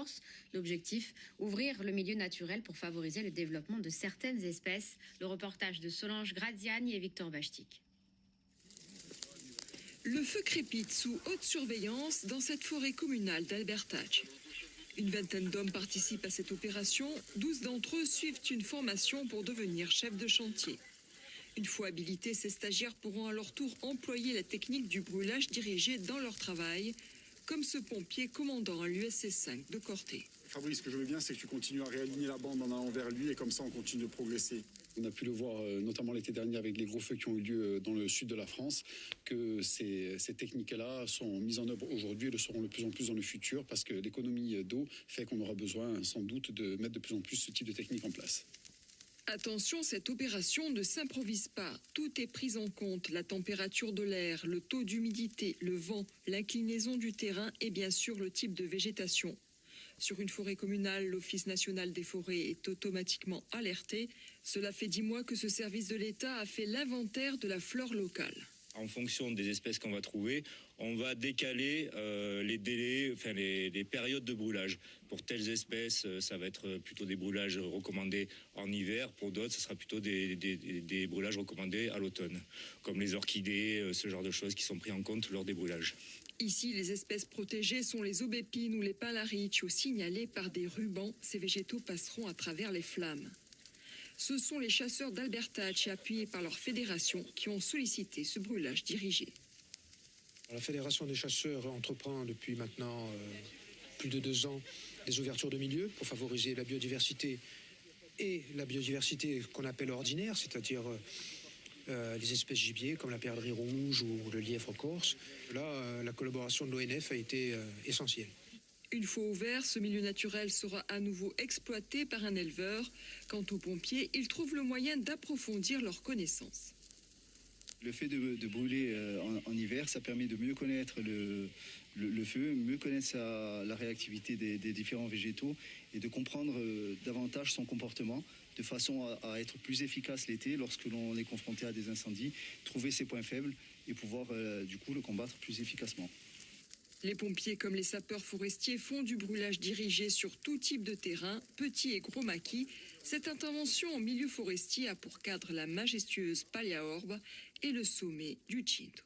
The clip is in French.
Corse. L'objectif, ouvrir le milieu naturel pour favoriser le développement de certaines espèces. Le reportage de Solange Graziani et Victor Bachtik. Le feu crépite sous haute surveillance dans cette forêt communale d'Albertache. Une vingtaine d'hommes participent à cette opération. 12 d'entre eux suivent une formation pour devenir chefs de chantier. Une fois habilités, ces stagiaires pourront à leur tour employer la technique du brûlage dirigé dans leur travail, comme ce pompier commandant à l'USC 5 de Corté. Fabrice, ce que je veux bien, c'est que tu continues à réaligner la bande en allant vers lui et comme ça, on continue de progresser. On a pu le voir notamment l'été dernier avec les gros feux qui ont eu lieu dans le sud de la France, que ces techniques-là sont mises en œuvre aujourd'hui et le seront de plus en plus dans le futur parce que l'économie d'eau fait qu'on aura besoin sans doute de mettre de plus en plus ce type de technique en place. Attention, cette opération ne s'improvise pas. Tout est pris en compte, la température de l'air, le taux d'humidité, le vent, l'inclinaison du terrain et bien sûr le type de végétation. Sur une forêt communale, l'Office national des forêts est automatiquement alerté. Cela fait 10 mois que ce service de l'État a fait l'inventaire de la flore locale. En fonction des espèces qu'on va trouver, on va décaler les délais, les périodes de brûlage. Pour telles espèces, ça va être plutôt des brûlages recommandés en hiver. Pour d'autres, ce sera plutôt des brûlages recommandés à l'automne, comme les orchidées, ce genre de choses qui sont pris en compte lors des brûlages. Ici, les espèces protégées sont les aubépines ou les palariches, signalées par des rubans. Ces végétaux passeront à travers les flammes. Ce sont les chasseurs d'Albertache, appuyés par leur fédération, qui ont sollicité ce brûlage dirigé. La Fédération des chasseurs entreprend depuis maintenant plus de 2 ans des ouvertures de milieux pour favoriser la biodiversité et la biodiversité qu'on appelle ordinaire, c'est-à-dire les espèces gibiers comme la perdrix rouge ou le lièvre corse. Là, la collaboration de l'ONF a été essentielle. Une fois ouvert, ce milieu naturel sera à nouveau exploité par un éleveur. Quant aux pompiers, ils trouvent le moyen d'approfondir leurs connaissances. Le fait de brûler en hiver, ça permet de mieux connaître le feu, mieux connaître la réactivité des différents végétaux et de comprendre davantage son comportement de façon à être plus efficace l'été lorsque l'on est confronté à des incendies, trouver ses points faibles et pouvoir du coup le combattre plus efficacement. Les pompiers comme les sapeurs forestiers font du brûlage dirigé sur tout type de terrain, petit et gros maquis. Cette intervention en milieu forestier a pour cadre la majestueuse Paglia Orbe et le sommet du Cinto.